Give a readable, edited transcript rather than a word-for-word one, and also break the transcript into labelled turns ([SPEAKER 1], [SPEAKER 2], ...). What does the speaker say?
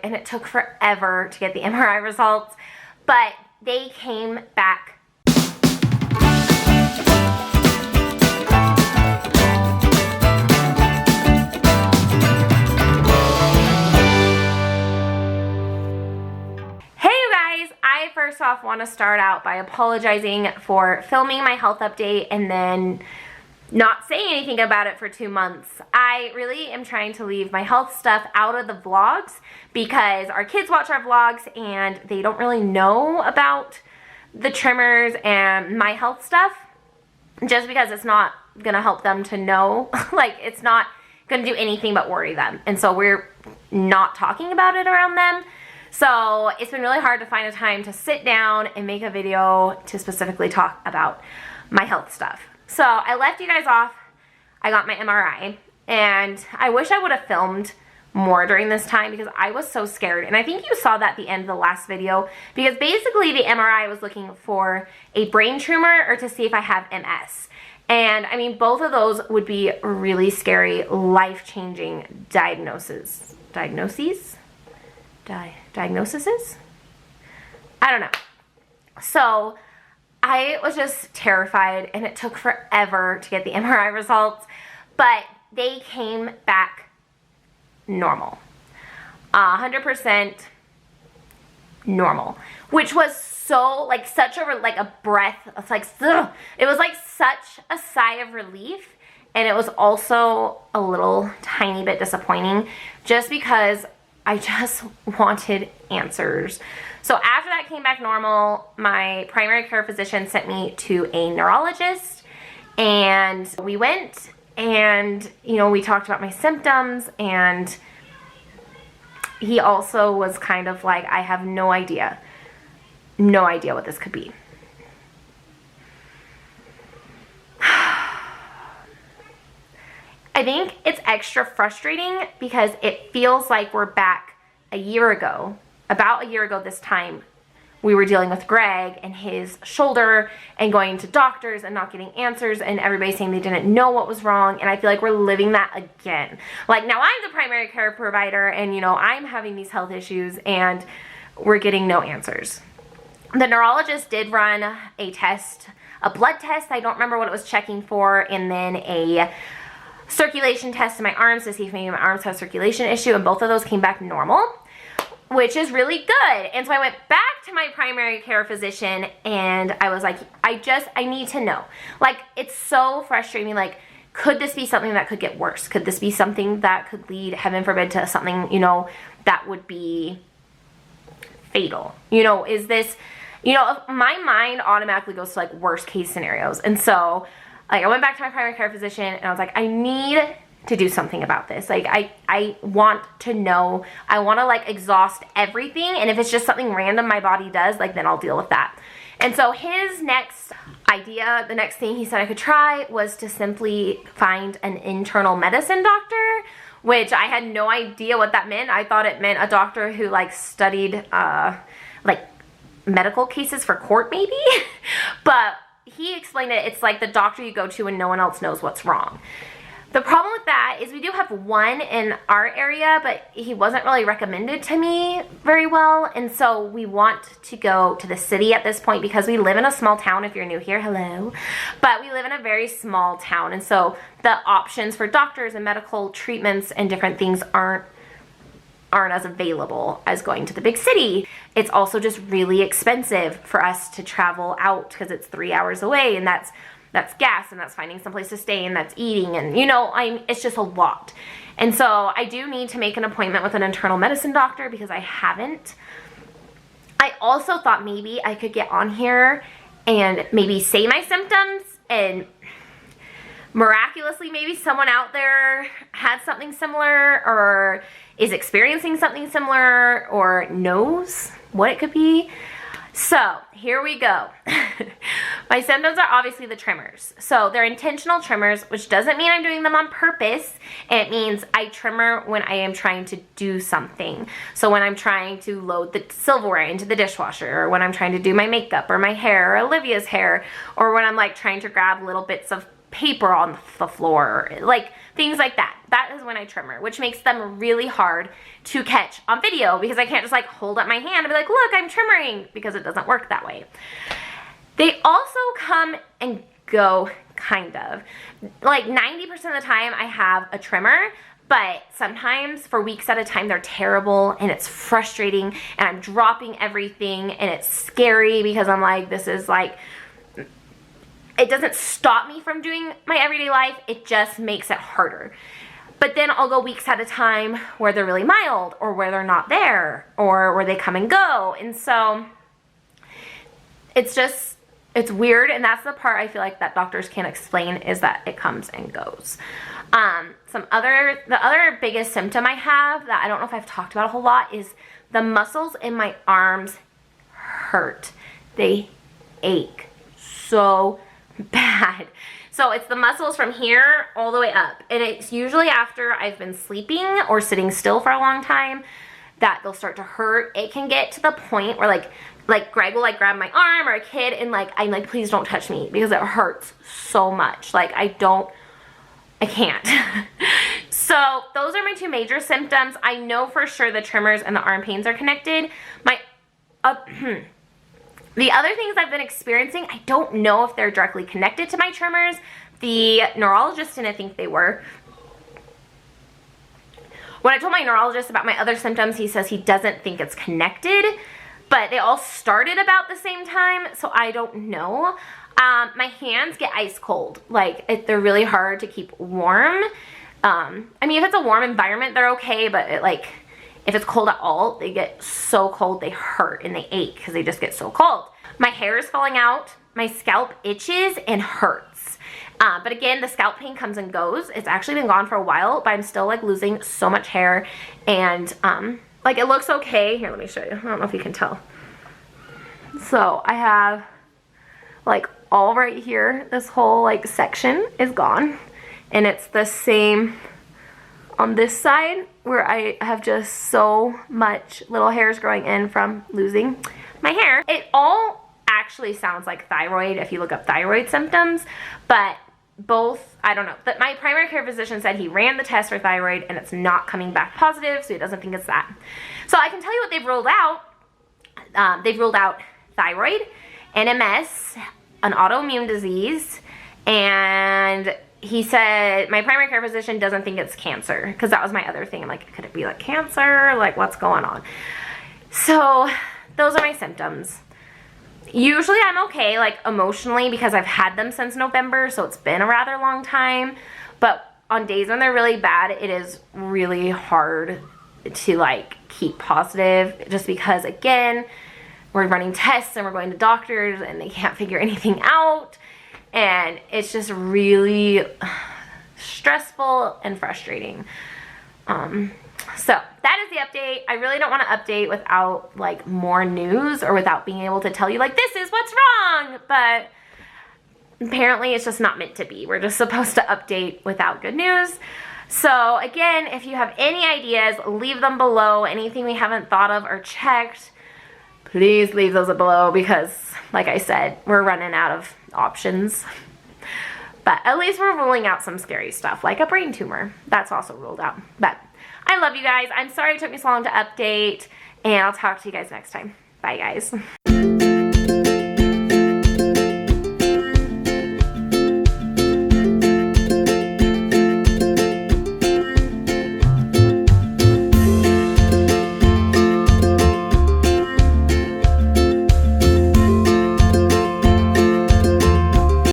[SPEAKER 1] and it took forever to get the MRI results, but they came back. I first off want to start out by apologizing for filming my health update and then not saying anything about it for 2 months. I really am trying to leave my health stuff out of the vlogs because our kids watch our vlogs and they don't really know about the tremors and my health stuff, just because it's not gonna help them to know. Like, it's not gonna do anything but worry them, and so we're not talking about it around them. So it's been really hard to find a time to sit down and make a video to specifically talk about my health stuff. So I left you guys off. I got my MRI, and I wish I would have filmed more during this time because I was so scared. And I think you saw that at the end of the last video, because basically the MRI was looking for a brain tumor or to see if I have MS. And I mean, both of those would be really scary, life-changing diagnoses. Diagnoses? I don't know. So I was just terrified, and it took forever to get the MRI results, but they came back normal. 100% normal, which was so, like, such a breath. It's like, ugh. It was like such a sigh of relief, and it was also a little tiny bit disappointing just because I just wanted answers. So after that came back normal, my primary care physician sent me to a neurologist, and we went and, you know, we talked about my symptoms, and he also was kind of like, I have no idea what this could be. I think it's extra frustrating because it feels like we're back a year ago. About a year ago this time, we were dealing with Greg and his shoulder and going to doctors and not getting answers and everybody saying they didn't know what was wrong, and I feel like we're living that again. Like, now I'm the primary care provider and, you know, I'm having these health issues and we're getting no answers. The neurologist did run a test, a blood test, I don't remember what it was checking for, and then a circulation test in my arms to see if maybe my arms have a circulation issue, and both of those came back normal, which is really good. And so I went back to my primary care physician and I was like, I need to know. Like, it's so frustrating. Like, could this be something that could get worse? Could this be something that could lead, heaven forbid, to something, you know, that would be fatal? You know, is this, you know, my mind automatically goes to like worst case scenarios. And so, like, I went back to my primary care physician and I was like, I need to do something about this. Like, I want to know. I want to, like, exhaust everything, and if it's just something random my body does, like, then I'll deal with that. And so his next idea, the next thing he said I could try, was to simply find an internal medicine doctor, which I had no idea what that meant. I thought it meant a doctor who, like, studied like medical cases for court maybe. But he explained it, it's like the doctor you go to when no one else knows what's wrong. The problem with that is we do have one in our area, but he wasn't really recommended to me very well, and so we want to go to the city at this point because we live in a small town. If you're new here, hello. But we live in a very small town, and so the options for doctors and medical treatments and different things aren't as available as going to the big city. It's also just really expensive for us to travel out because it's 3 hours away, and that's gas, and that's finding someplace to stay, and that's eating, and, you know, it's just a lot. And so I do need to make an appointment with an internal medicine doctor because I haven't. I also thought maybe I could get on here and maybe say my symptoms, and miraculously maybe someone out there had something similar or is experiencing something similar or knows what it could be. So here we go. My symptoms are obviously the tremors. So they're intentional tremors, which doesn't mean I'm doing them on purpose. It means I tremor when I am trying to do something. So when I'm trying to load the silverware into the dishwasher, or when I'm trying to do my makeup or my hair or Olivia's hair, or when I'm like trying to grab little bits of paper on the floor, like things like that. That is when I trimmer, which makes them really hard to catch on video because I can't just like hold up my hand and be like, look, I'm trimmering, because it doesn't work that way. They also come and go, kind of. Like 90% of the time I have a trimmer, but sometimes for weeks at a time they're terrible and it's frustrating and I'm dropping everything and it's scary because I'm like, this is like, it doesn't stop me from doing my everyday life, it just makes it harder. But then I'll go weeks at a time where they're really mild or where they're not there or where they come and go. And so it's weird, and that's the part I feel like that doctors can't explain, is that it comes and goes. The other biggest symptom I have that I don't know if I've talked about a whole lot is the muscles in my arms hurt. They ache so bad. So it's the muscles from here all the way up, and it's usually after I've been sleeping or sitting still for a long time that they'll start to hurt. It can get to the point where like Greg will like grab my arm, or a kid, and like I'm like, please don't touch me because it hurts so much. Like I can't. So those are my two major symptoms. I know for sure the tremors and the arm pains are connected. The other things I've been experiencing, I don't know if they're directly connected to my tremors. The neurologist didn't think they were. When I told my neurologist about my other symptoms, he says he doesn't think it's connected, but they all started about the same time, so I don't know. My hands get ice cold. Like, they're really hard to keep warm. I mean, if it's a warm environment, they're okay, but if it's cold at all, they get so cold they hurt and they ache because they just get so cold. My hair is falling out. My scalp itches and hurts. But again, the scalp pain comes and goes. It's actually been gone for a while, but I'm still like losing so much hair, and like it looks okay. Here, let me show you. I don't know if you can tell. So I have like all right here, this whole like section is gone, and it's the same on this side where I have just so much little hairs growing in from losing my hair. It all actually sounds like thyroid if you look up thyroid symptoms, but both, I don't know. But my primary care physician said he ran the test for thyroid and it's not coming back positive, so he doesn't think it's that. So I can tell you what they've ruled out. They've ruled out thyroid, NMS, an autoimmune disease, and he said, my primary care physician doesn't think it's cancer, because that was my other thing. I'm like, could it be like cancer? Like, what's going on? So those are my symptoms. Usually I'm okay, like emotionally, because I've had them since November, so it's been a rather long time. But on days when they're really bad, it is really hard to like keep positive, just because again, we're running tests and we're going to doctors and they can't figure anything out. And it's just really stressful and frustrating. So that is the update. I really don't want to update without like more news, or without being able to tell you like, this is what's wrong. But apparently it's just not meant to be. We're just supposed to update without good news. So again, if you have any ideas, leave them below. Anything we haven't thought of or checked, please leave those below, because like I said, we're running out of options. But at least we're ruling out some scary stuff, like a brain tumor. That's also ruled out. But I love you guys. I'm sorry it took me so long to update, and I'll talk to you guys next time. Bye, guys.